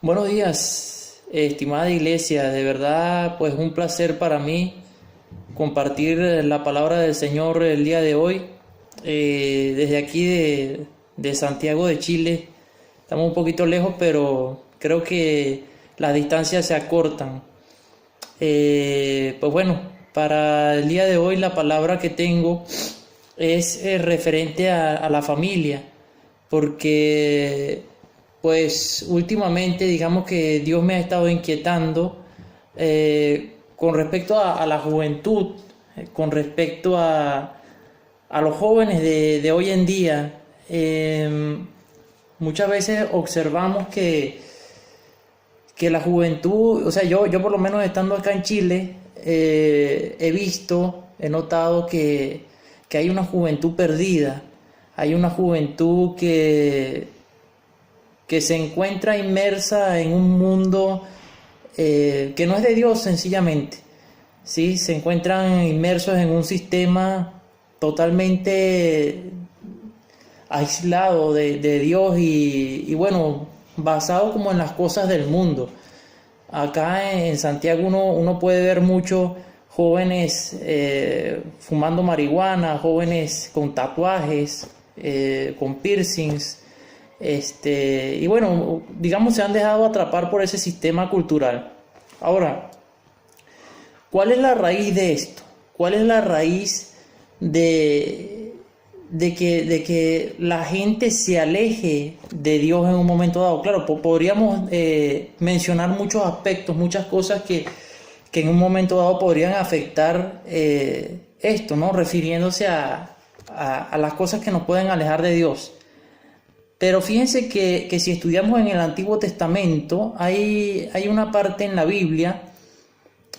Buenos días, estimada iglesia. De verdad, pues un placer para mí compartir la palabra del Señor el día de hoy. Desde aquí de Santiago de Chile. Estamos un poquito lejos, pero creo que las distancias se acortan. Pues bueno, para el día de hoy la palabra que tengo es referente a la familia, porque pues últimamente digamos que Dios me ha estado inquietando con respecto a la juventud, con respecto a los jóvenes de hoy en día. Muchas veces observamos que la juventud, o sea, yo por lo menos estando acá en Chile, he notado que hay una juventud perdida, hay una juventud que se encuentra inmersa en un mundo que no es de Dios sencillamente, ¿sí? Se encuentran inmersos en un sistema totalmente aislado de Dios y bueno, basado como en las cosas del mundo. Acá en Santiago uno puede ver muchos jóvenes fumando marihuana, jóvenes con tatuajes, con piercings, y bueno, digamos se han dejado atrapar por ese sistema cultural. Ahora, ¿cuál es la raíz de esto? ¿Cuál es la raíz de que la gente se aleje de Dios en un momento dado? Claro, podríamos mencionar muchos aspectos, muchas cosas que en un momento dado podrían afectar esto, ¿no? Refiriéndose a las cosas que nos pueden alejar de Dios. Pero fíjense que si estudiamos en el Antiguo Testamento, hay una parte en la Biblia,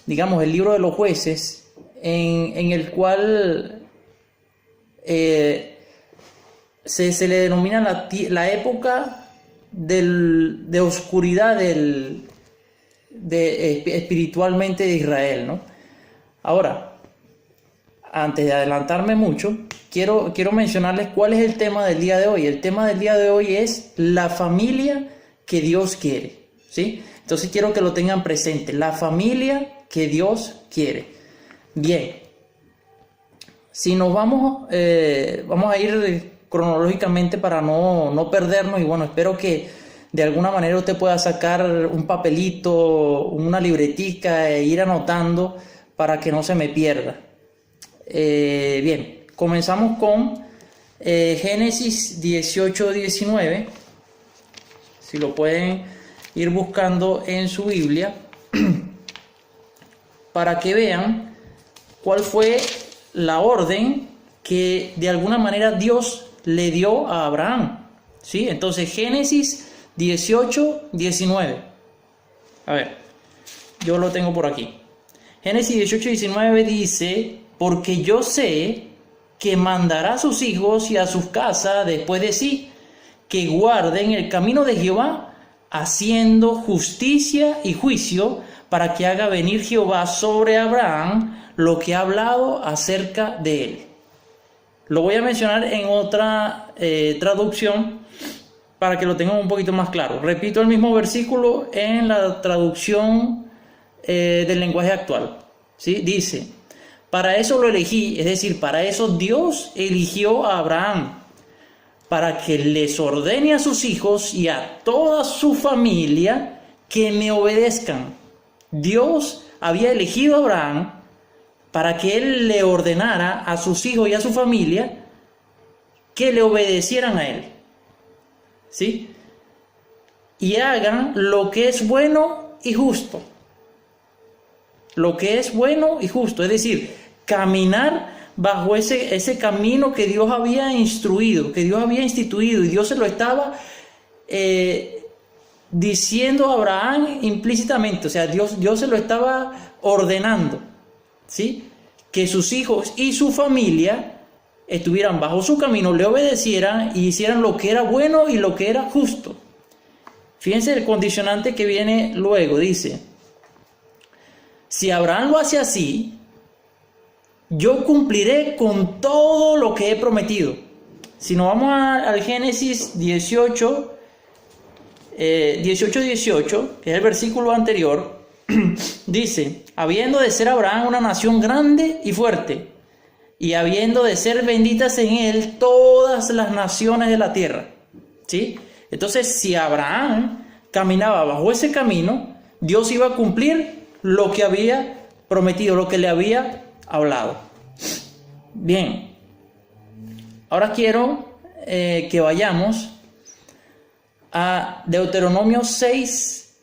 digamos el libro de los jueces, en el cual se le denomina la época de oscuridad espiritualmente de Israel, ¿no? Ahora, antes de adelantarme mucho, quiero mencionarles cuál es el tema del día de hoy. El tema del día de hoy es la familia que Dios quiere, ¿sí? Entonces quiero que lo tengan presente, la familia que Dios quiere. Bien, si nos vamos a ir cronológicamente para no perdernos, y bueno, espero que de alguna manera usted pueda sacar un papelito, una libretica e ir anotando para que no se me pierda. Bien, comenzamos con Génesis 18-19. Si lo pueden ir buscando en su Biblia para que vean cuál fue la orden que de alguna manera Dios le dio a Abraham, ¿sí? Entonces Génesis 18-19. A ver, yo lo tengo por aquí. Génesis 18-19 dice: porque yo sé que mandará a sus hijos y a sus casas después de sí, que guarden el camino de Jehová, haciendo justicia y juicio, para que haga venir Jehová sobre Abraham lo que ha hablado acerca de él. Lo voy a mencionar en otra traducción para que lo tengan un poquito más claro. Repito el mismo versículo en la traducción del lenguaje actual, ¿sí? Dice: para eso lo elegí, es decir, para eso Dios eligió a Abraham, para que les ordene a sus hijos y a toda su familia que me obedezcan. Dios había elegido a Abraham para que él le ordenara a sus hijos y a su familia que le obedecieran a él, ¿sí? Y hagan lo que es bueno y justo. Lo que es bueno y justo, es decir, caminar bajo ese camino que Dios había instruido, que Dios había instituido, y Dios se lo estaba diciendo a Abraham implícitamente, o sea, Dios se lo estaba ordenando, ¿sí? Que sus hijos y su familia estuvieran bajo su camino, le obedecieran y hicieran lo que era bueno y lo que era justo. Fíjense el condicionante que viene luego, dice: si Abraham lo hace así, yo cumpliré con todo lo que he prometido. Si nos vamos al Génesis 18, 18:18, que es el versículo anterior, dice: habiendo de ser Abraham una nación grande y fuerte, y habiendo de ser benditas en él todas las naciones de la tierra. ¿Sí? Entonces, si Abraham caminaba bajo ese camino, Dios iba a cumplir lo que había prometido, lo que le había hablado. Bien, ahora quiero que vayamos a Deuteronomio 6,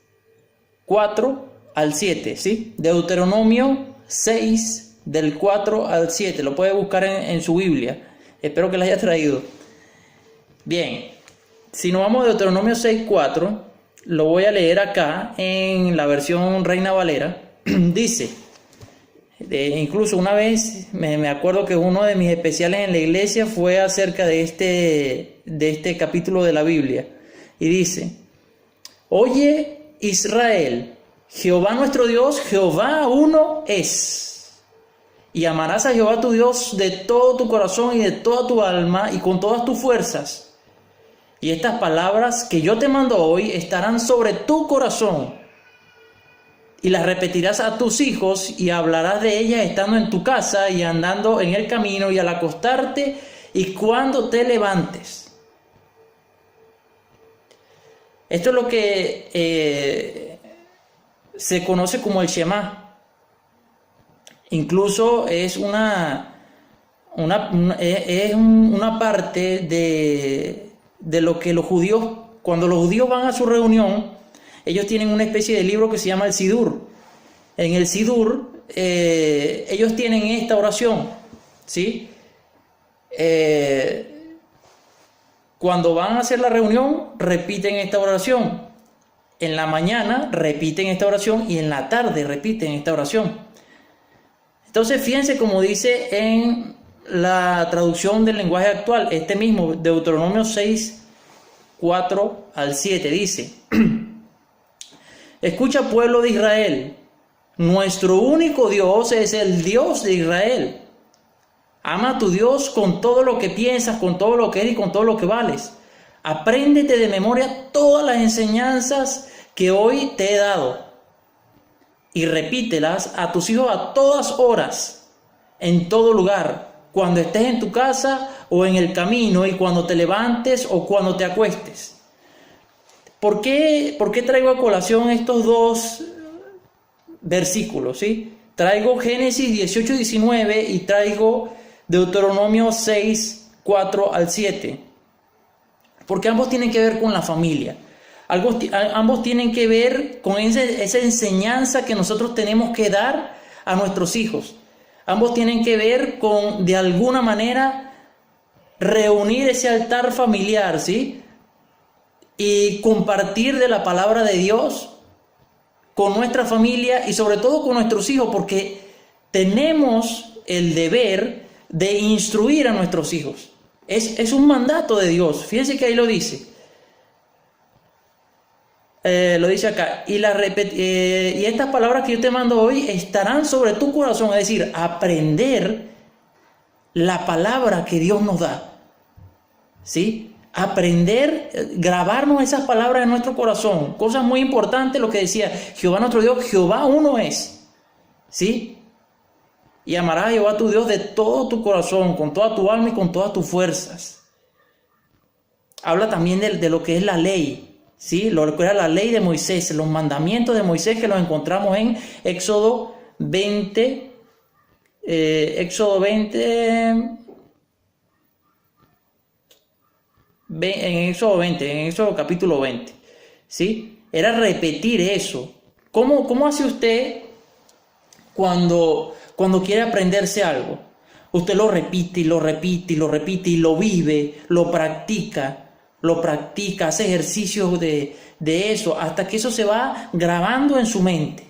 4 al 7, ¿sí? Deuteronomio 6, del 4 al 7, lo puede buscar en su Biblia, espero que la haya traído. Bien, si nos vamos a Deuteronomio 6, 4, lo voy a leer acá en la versión Reina Valera. Dice, incluso una vez me acuerdo que uno de mis especiales en la iglesia fue acerca de este capítulo de la Biblia, y dice: oye Israel, Jehová nuestro Dios, Jehová uno es. Y amarás a Jehová tu Dios de todo tu corazón y de toda tu alma y con todas tus fuerzas. Y estas palabras que yo te mando hoy estarán sobre tu corazón, y las repetirás a tus hijos, y hablarás de ellas estando en tu casa y andando en el camino y al acostarte y cuando te levantes. Esto es lo que se conoce como el Shema. Incluso es una parte de lo que los judíos, cuando los judíos van a su reunión, ellos tienen una especie de libro que se llama el Sidur. En el Sidur ellos tienen esta oración, ¿sí? Cuando van a hacer la reunión, repiten esta oración. En la mañana repiten esta oración y en la tarde repiten esta oración. Entonces, fíjense como dice en la traducción del lenguaje actual, este mismo, Deuteronomio 6, 4 al 7, dice: escucha, pueblo de Israel, nuestro único Dios es el Dios de Israel. Ama a tu Dios con todo lo que piensas, con todo lo que eres y con todo lo que vales. Apréndete de memoria todas las enseñanzas que hoy te he dado, y repítelas a tus hijos a todas horas, en todo lugar, cuando estés en tu casa o en el camino, y cuando te levantes o cuando te acuestes. ¿Por qué traigo a colación estos dos versículos? ¿Sí? Traigo Génesis 18 y 19 y traigo Deuteronomio 6, 4 al 7. Porque ambos tienen que ver con la familia. Ambos tienen que ver con esa enseñanza que nosotros tenemos que dar a nuestros hijos. Ambos tienen que ver con, de alguna manera, reunir ese altar familiar, ¿sí? Y compartir de la palabra de Dios con nuestra familia y sobre todo con nuestros hijos, porque tenemos el deber de instruir a nuestros hijos. Es un mandato de Dios. Fíjense que ahí lo dice. Lo dice acá, y estas palabras que yo te mando hoy estarán sobre tu corazón, es decir, aprender la palabra que Dios nos da, ¿sí? Aprender, grabarnos esas palabras en nuestro corazón. Cosas muy importantes, lo que decía: Jehová nuestro Dios, Jehová uno es, ¿sí? Y amarás a Jehová tu Dios de todo tu corazón, con toda tu alma y con todas tus fuerzas. Habla también de lo que es la ley, ¿sí? Lo que era la ley de Moisés, los mandamientos de Moisés, que los encontramos en Éxodo 20, en Éxodo capítulo 20, ¿sí? Era repetir eso. ¿Cómo hace usted cuando quiere aprenderse algo? Usted lo repite y lo repite y lo repite y lo vive, lo practica, hace ejercicios de eso, hasta que eso se va grabando en su mente,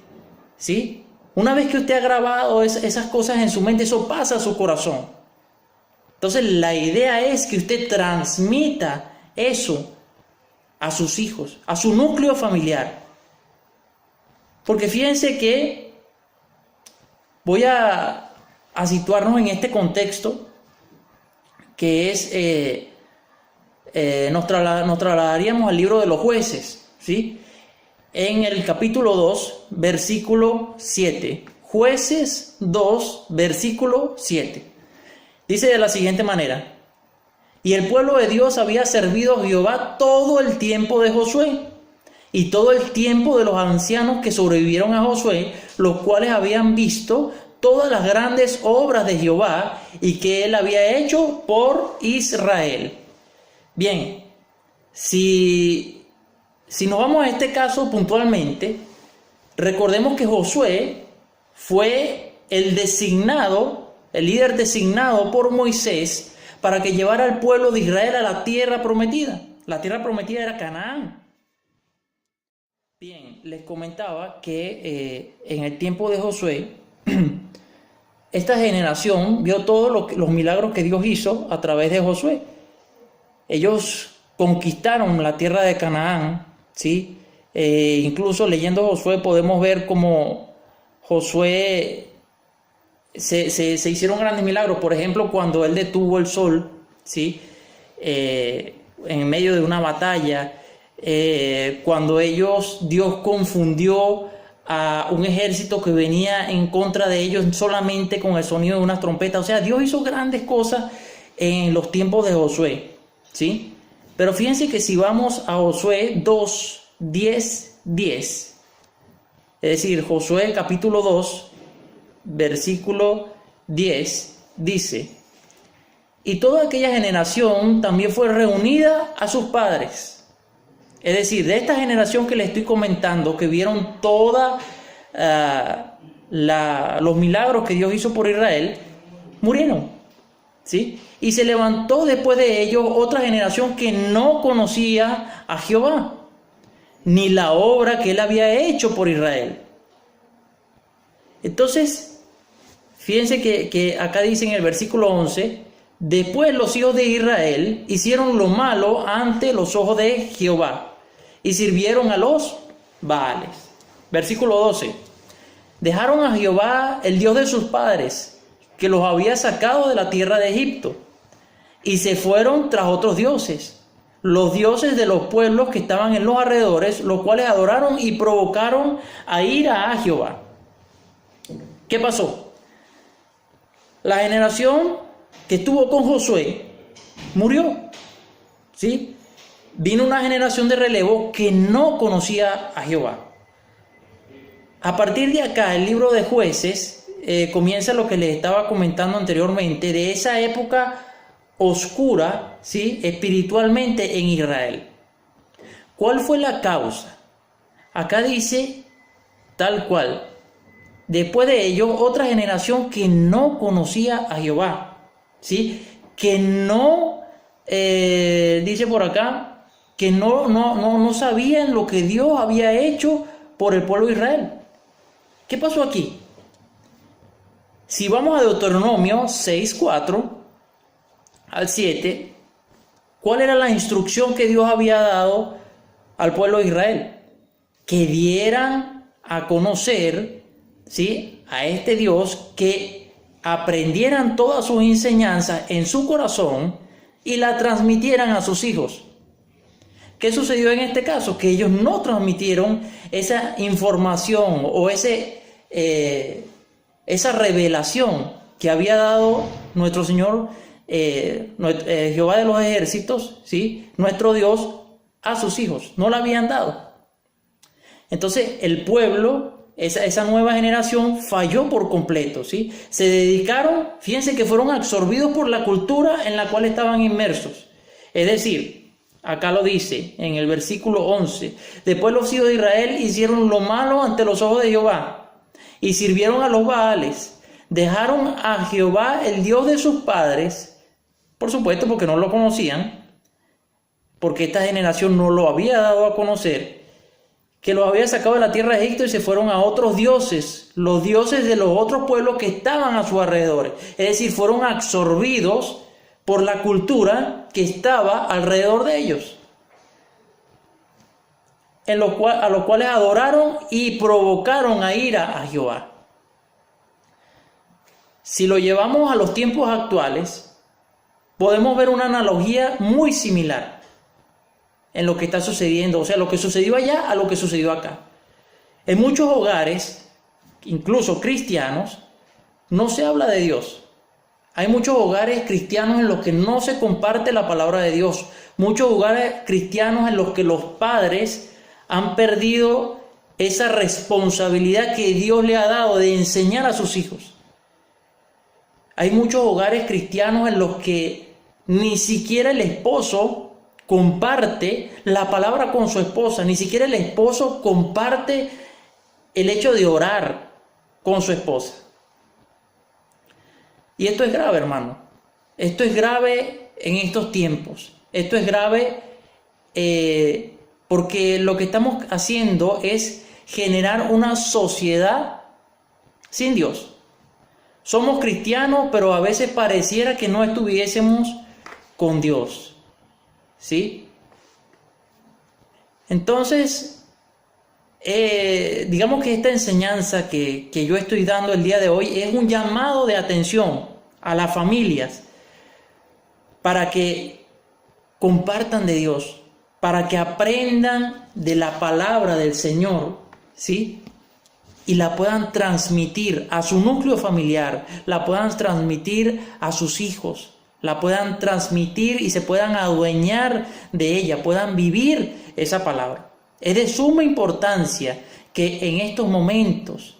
¿sí? Una vez que usted ha grabado esas cosas en su mente, eso pasa a su corazón. Entonces la idea es que usted transmita eso a sus hijos, a su núcleo familiar. Porque fíjense que voy a situarnos en este contexto que es, nos trasladaríamos al libro de los Jueces. ¿sí? En el capítulo 2, versículo 7. Jueces 2, versículo 7. Dice de la siguiente manera: y el pueblo de Dios había servido a Jehová todo el tiempo de Josué y todo el tiempo de los ancianos que sobrevivieron a Josué, los cuales habían visto todas las grandes obras de Jehová y que él había hecho por Israel. Bien, si nos vamos a este caso puntualmente, recordemos que Josué fue el líder designado por Moisés para que llevara al pueblo de Israel a la tierra prometida. La tierra prometida era Canaán. Bien, les comentaba que en el tiempo de Josué, esta generación vio todos los milagros que Dios hizo a través de Josué. Ellos conquistaron la tierra de Canaán, ¿sí? Incluso leyendo Josué podemos ver cómo Josué se hicieron grandes milagros. Por ejemplo, cuando él detuvo el sol, ¿sí? En medio de una batalla, cuando Dios confundió a un ejército que venía en contra de ellos solamente con el sonido de unas trompetas. O sea, Dios hizo grandes cosas en los tiempos de Josué, ¿sí? Pero fíjense que si vamos a Josué 2, 10, 10, es decir, Josué capítulo 2, versículo 10, dice: y toda aquella generación también fue reunida a sus padres. Es decir, de esta generación que les estoy comentando, que vieron todos los milagros que Dios hizo por Israel, murieron, ¿sí? Y se levantó después de ellos otra generación que no conocía a Jehová, ni la obra que él había hecho por Israel. Entonces, fíjense que acá dice en el versículo 11: después los hijos de Israel hicieron lo malo ante los ojos de Jehová y sirvieron a los Baales. Versículo 12: dejaron a Jehová, el Dios de sus padres, que los había sacado de la tierra de Egipto, y se fueron tras otros dioses, los dioses de los pueblos que estaban en los alrededores, los cuales adoraron y provocaron a ira a Jehová. ¿Qué pasó? La generación que estuvo con Josué murió, ¿sí? Vino una generación de relevo que no conocía a Jehová. A partir de acá, el libro de Jueces comienza lo que les estaba comentando anteriormente, de esa época oscura, ¿sí?, espiritualmente en Israel. ¿Cuál fue la causa? Acá dice tal cual: después de ello, otra generación que no conocía a Jehová, ¿sí?, que no, dice por acá, que no sabían lo que Dios había hecho por el pueblo de Israel. ¿Qué pasó aquí? Si vamos a Deuteronomio 6, 4 al 7, ¿cuál era la instrucción que Dios había dado al pueblo de Israel? Que dieran a conocer, ¿sí?, a este Dios, que aprendieran todas sus enseñanzas en su corazón y la transmitieran a sus hijos. ¿Qué sucedió en este caso? Que ellos no transmitieron esa información o esa revelación que había dado nuestro Señor, Jehová de los ejércitos, ¿sí?, nuestro Dios, a sus hijos. No la habían dado. Entonces el pueblo, esa nueva generación, falló por completo, ¿sí? Se dedicaron, fíjense que fueron absorbidos por la cultura en la cual estaban inmersos. Es decir, acá lo dice en el versículo 11: después los hijos de Israel hicieron lo malo ante los ojos de Jehová y sirvieron a los Baales. Dejaron a Jehová, el Dios de sus padres, por supuesto porque no lo conocían, porque esta generación no lo había dado a conocer, que los había sacado de la tierra de Egipto, y se fueron a otros dioses, los dioses de los otros pueblos que estaban a sus alrededores. Es decir, fueron absorbidos por la cultura que estaba alrededor de ellos, a los cuales adoraron y provocaron a ira a Jehová. Si lo llevamos a los tiempos actuales, podemos ver una analogía muy similar. en lo que está sucediendo, o sea, lo que sucedió allá a lo que sucedió acá. En muchos hogares, incluso cristianos, no se habla de Dios. Hay muchos hogares cristianos en los que no se comparte la palabra de Dios. Muchos hogares cristianos en los que los padres han perdido esa responsabilidad que Dios le ha dado de enseñar a sus hijos. Hay muchos hogares cristianos en los que ni siquiera el esposo comparte la palabra con su esposa, ni siquiera el esposo comparte el hecho de orar con su esposa. Y esto es grave, hermano. Esto es grave en estos tiempos. Esto es grave porque lo que estamos haciendo es generar una sociedad sin Dios. Somos cristianos, pero a veces pareciera que no estuviésemos con Dios. ¿Sí? Entonces, digamos que esta enseñanza que yo estoy dando el día de hoy es un llamado de atención a las familias para que compartan de Dios, para que aprendan de la palabra del Señor, ¿sí? Y la puedan transmitir a su núcleo familiar, la puedan transmitir a sus hijos, la puedan transmitir y se puedan adueñar de ella, puedan vivir esa palabra. Es de suma importancia que en estos momentos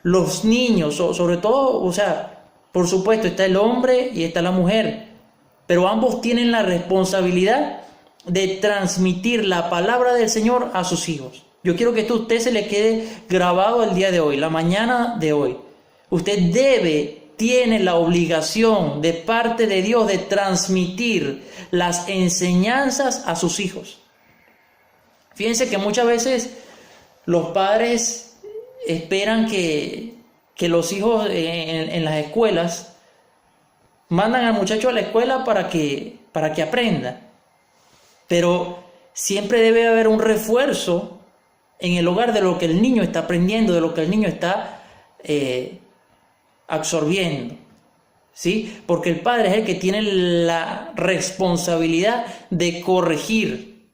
los niños, sobre todo, o sea, por supuesto está el hombre y está la mujer, pero ambos tienen la responsabilidad de transmitir la palabra del Señor a sus hijos. Yo quiero que esto a usted se le quede grabado el día de hoy, la mañana de hoy. Usted tiene la obligación de parte de Dios de transmitir las enseñanzas a sus hijos. Fíjense que muchas veces los padres esperan que los hijos en las escuelas mandan al muchacho a la escuela para que aprenda. Pero siempre debe haber un refuerzo en el hogar de lo que el niño está aprendiendo, de lo que el niño está absorbiendo, ¿sí? Porque el padre es el que tiene la responsabilidad de corregir,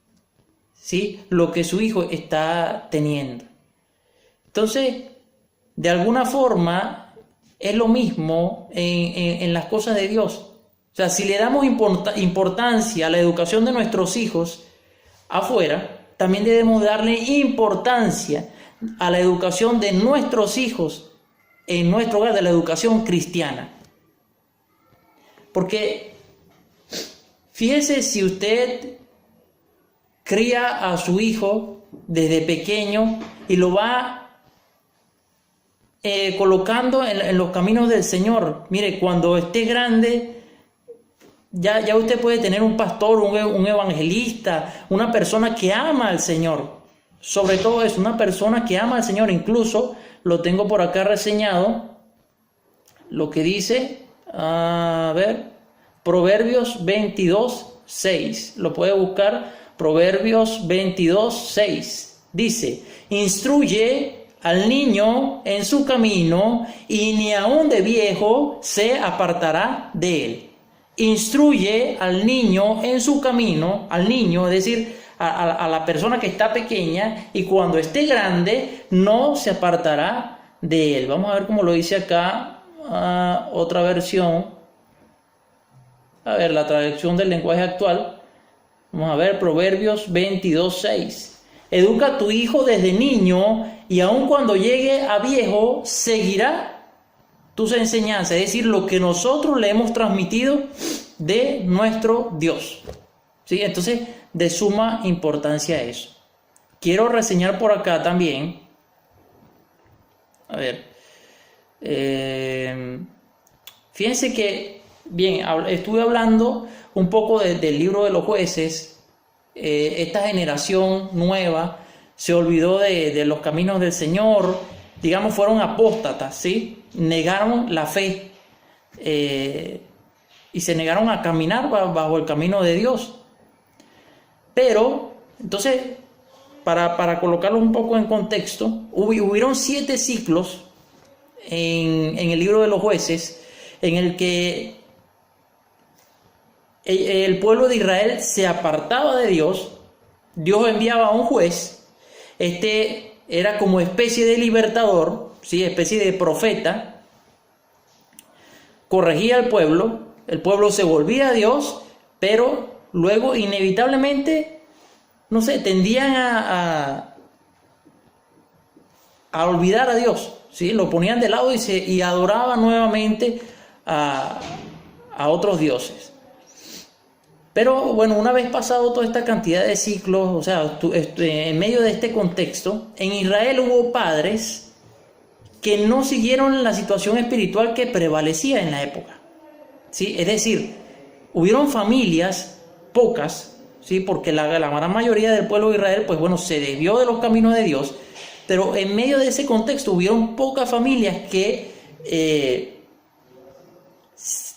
¿sí?, lo que su hijo está teniendo. Entonces, de alguna forma, es lo mismo en las cosas de Dios. O sea, si le damos importancia a la educación de nuestros hijos afuera, también debemos darle importancia a la educación de nuestros hijos en nuestro hogar, de la educación cristiana. Porque fíjese, si usted cría a su hijo desde pequeño y lo va colocando en los caminos del Señor, mire, cuando esté grande, ya usted puede tener un pastor, un evangelista, una persona que ama al Señor. Sobre todo es una persona que ama al Señor. Incluso lo tengo por acá reseñado, lo que dice, Proverbios 22:6. Lo puede buscar, Proverbios 22:6. Dice: instruye al niño en su camino, y ni aun de viejo se apartará de él. Instruye al niño en su camino, al niño, es decir, a la persona que está pequeña, y cuando esté grande no se apartará de él. Vamos a ver cómo lo dice acá, otra versión. A ver, la traducción del lenguaje actual. Vamos a ver, Proverbios 22:6. Educa a tu hijo desde niño, y aun cuando llegue a viejo seguirá tus enseñanzas, es decir, lo que nosotros le hemos transmitido de nuestro Dios. ¿Sí? Entonces, de suma importancia eso. Quiero reseñar por acá también, a ver, fíjense que, bien, estuve hablando un poco del libro de los jueces. Esta generación nueva se olvidó de los caminos del Señor, digamos, fueron apóstatas, ¿sí? Negaron la fe y se negaron a caminar bajo el camino de Dios. Pero, entonces, para colocarlo un poco en contexto, hubieron 7 ciclos en el libro de los jueces en el que el pueblo de Israel se apartaba de Dios, Dios enviaba a un juez, este era como especie de libertador, ¿sí? Especie de profeta, corregía al pueblo, el pueblo se volvía a Dios, pero luego inevitablemente, no sé, tendían a olvidar a Dios, ¿sí? Lo ponían de lado y adoraban nuevamente a otros dioses. Pero bueno, una vez pasado toda esta cantidad de ciclos, o sea, en medio de este contexto, en Israel hubo padres que no siguieron la situación espiritual que prevalecía en la época, ¿sí? Es decir, hubieron familias, pocas, ¿sí? Porque la gran mayoría del pueblo de Israel, pues bueno, se desvió de los caminos de Dios, pero en medio de ese contexto hubieron pocas familias que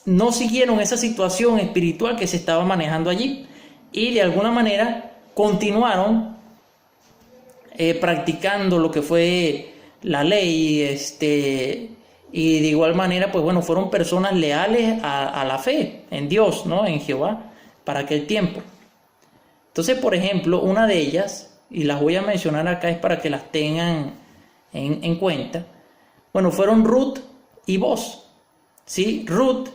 no siguieron esa situación espiritual que se estaba manejando allí y de alguna manera continuaron practicando lo que fue la ley, y de igual manera, pues bueno, fueron personas leales a la fe en Dios, ¿no? En Jehová, para aquel tiempo. Entonces, por ejemplo, una de ellas, y las voy a mencionar acá es para que las tengan en cuenta, bueno, fueron Ruth y Boz, ¿sí? Ruth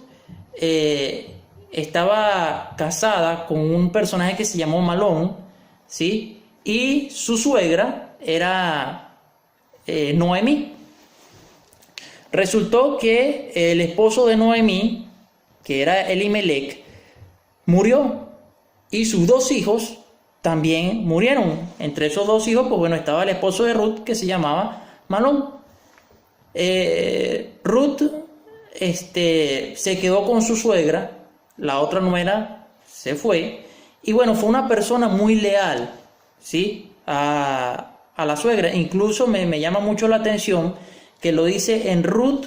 estaba casada con un personaje que se llamó Malón, ¿sí? Y su suegra era Noemí. Resultó que el esposo de Noemí, que era Elimelec, murió y sus dos hijos también murieron. Entre esos dos hijos, pues bueno, estaba el esposo de Ruth que se llamaba Malón. Ruth se quedó con su suegra, la otra nuera se fue, y bueno, fue una persona muy leal, ¿sí? a la suegra. Incluso me llama mucho la atención que lo dice en Ruth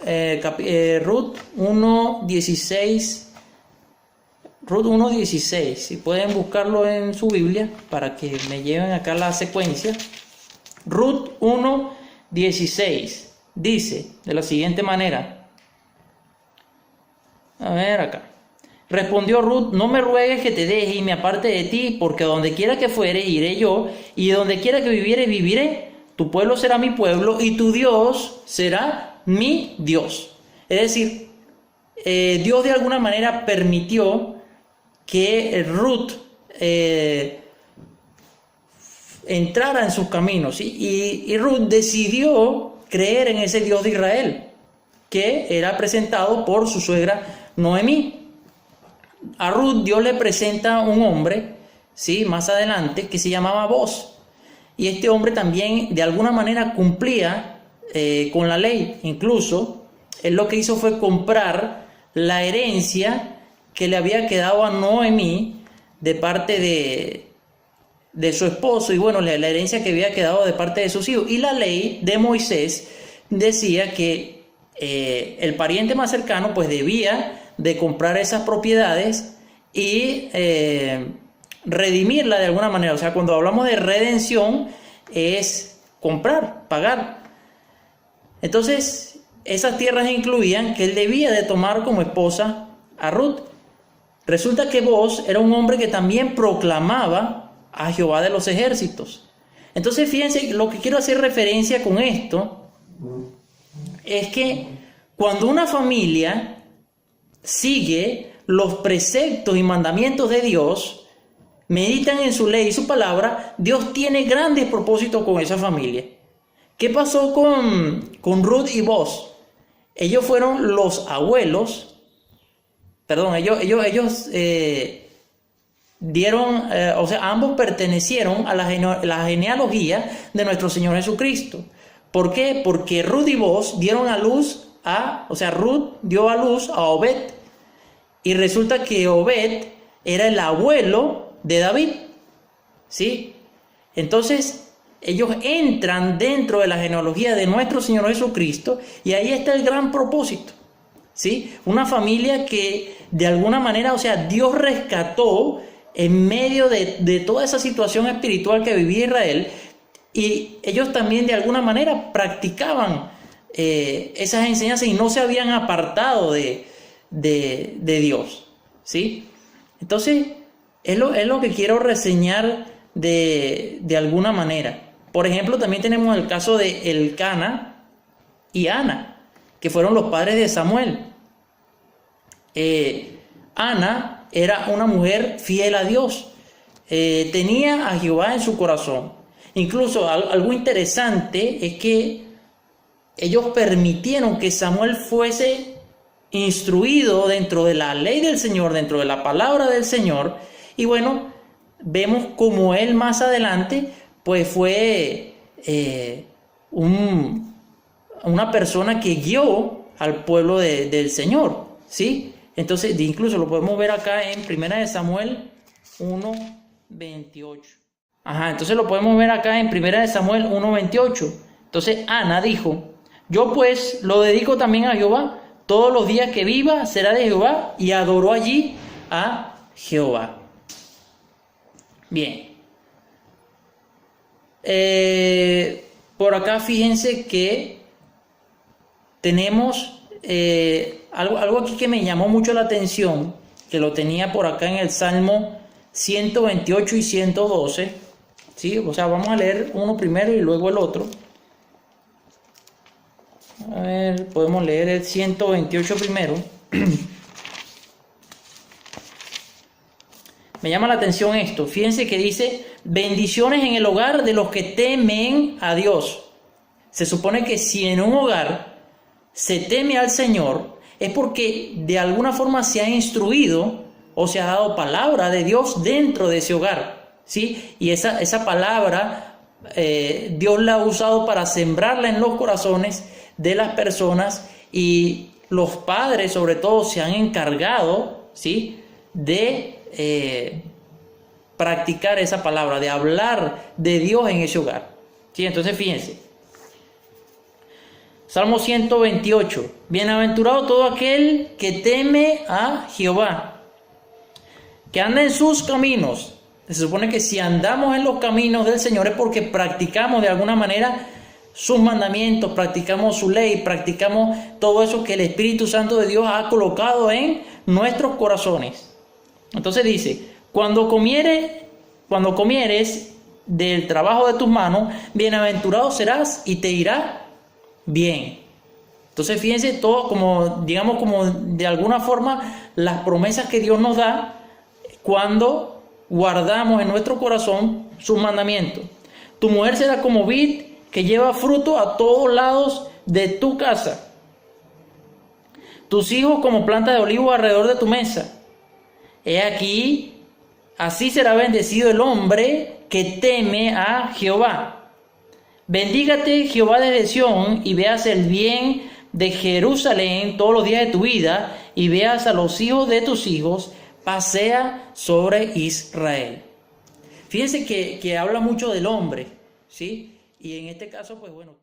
1:16, Ruth 1:16, si pueden buscarlo en su Biblia para que me lleven acá la secuencia. Ruth 1:16 dice de la siguiente manera. A ver acá. Respondió Ruth: no me ruegues que te deje y me aparte de ti, porque donde quiera que fuere, iré yo, y donde quiera que viviere, viviré. Tu pueblo será mi pueblo, y tu Dios será mi Dios. Es decir, Dios de alguna manera permitió que Ruth entrara en sus caminos, ¿sí? Y Ruth decidió creer en ese Dios de Israel, que era presentado por su suegra Noemí. A Ruth Dios le presenta un hombre, ¿sí? Más adelante, que se llamaba Boz. Y este hombre también de alguna manera cumplía con la ley. Incluso él lo que hizo fue comprar la herencia que le había quedado a Noemí de parte de su esposo, y bueno, la herencia que había quedado de parte de sus hijos. Y la ley de Moisés decía que el pariente más cercano pues debía de comprar esas propiedades y redimirla de alguna manera. O sea, cuando hablamos de redención es comprar, pagar. Entonces, esas tierras incluían que él debía de tomar como esposa a Ruth. Resulta que Boz era un hombre que también proclamaba a Jehová de los ejércitos. Entonces, fíjense, lo que quiero hacer referencia con esto es que cuando una familia sigue los preceptos y mandamientos de Dios, meditan en su ley y su palabra, Dios tiene grandes propósitos con esa familia. ¿Qué pasó con Ruth y Boz? Ellos fueron los abuelos, ellos dieron, ambos pertenecieron a la genealogía de nuestro Señor Jesucristo. ¿Por qué? Porque Ruth y Boz dieron a luz Ruth dio a luz a Obed. Y resulta que Obed era el abuelo de David, ¿sí? Entonces, ellos entran dentro de la genealogía de nuestro Señor Jesucristo, y ahí está el gran propósito, ¿sí? Una familia que de alguna manera, Dios rescató en medio de toda esa situación espiritual que vivía Israel, y ellos también de alguna manera practicaban esas enseñanzas y no se habían apartado de Dios, ¿sí? Entonces, es lo que quiero reseñar de alguna manera. Por ejemplo, también tenemos el caso de Elcana y Ana, que fueron los padres de Samuel. Ana era una mujer fiel a Dios, tenía a Jehová en su corazón. Incluso algo interesante es que ellos permitieron que Samuel fuese instruido dentro de la ley del Señor, dentro de la palabra del Señor. Y bueno, vemos como él más adelante pues fue una persona que guió al pueblo del Señor, ¿sí? Entonces, incluso lo podemos ver acá en 1 Samuel 1:28. Ajá, entonces lo podemos ver acá en 1 Samuel 1:28. Entonces Ana dijo: yo pues lo dedico también a Jehová, todos los días que viva será de Jehová, y adoró allí a Jehová. Bien. Por acá fíjense que tenemos algo aquí que me llamó mucho la atención, que lo tenía por acá en el Salmo 128 y 112, ¿sí? O sea, vamos a leer uno primero y luego el otro. A ver, podemos leer el 128 primero. Me llama la atención esto. Fíjense que dice: bendiciones en el hogar de los que temen a Dios. Se supone que si en un hogar se teme al Señor, es porque de alguna forma se ha instruido o se ha dado palabra de Dios dentro de ese hogar, ¿sí? Y esa palabra Dios la ha usado para sembrarla en los corazones de las personas, y los padres sobre todo se han encargado, ¿sí?, de practicar esa palabra, de hablar de Dios en ese hogar, ¿sí? Entonces fíjense, Salmo 128: bienaventurado todo aquel que teme a Jehová, que anda en sus caminos. Se supone que si andamos en los caminos del Señor es porque practicamos de alguna manera sus mandamientos, practicamos su ley, practicamos todo eso que el Espíritu Santo de Dios ha colocado en nuestros corazones. Entonces dice: cuando comieres del trabajo de tus manos, bienaventurado serás y te irá bien. Entonces fíjense todo, como digamos, como de alguna forma las promesas que Dios nos da cuando guardamos en nuestro corazón sus mandamientos. Tu mujer será como vid que lleva fruto a todos lados de tu casa, tus hijos como planta de olivo alrededor de tu mesa. He aquí, así será bendecido el hombre que teme a Jehová. Bendígate Jehová desde Sión, y veas el bien de Jerusalén todos los días de tu vida, y veas a los hijos de tus hijos, pasea sobre Israel. Fíjense que habla mucho del hombre, ¿sí? Y en este caso, pues bueno.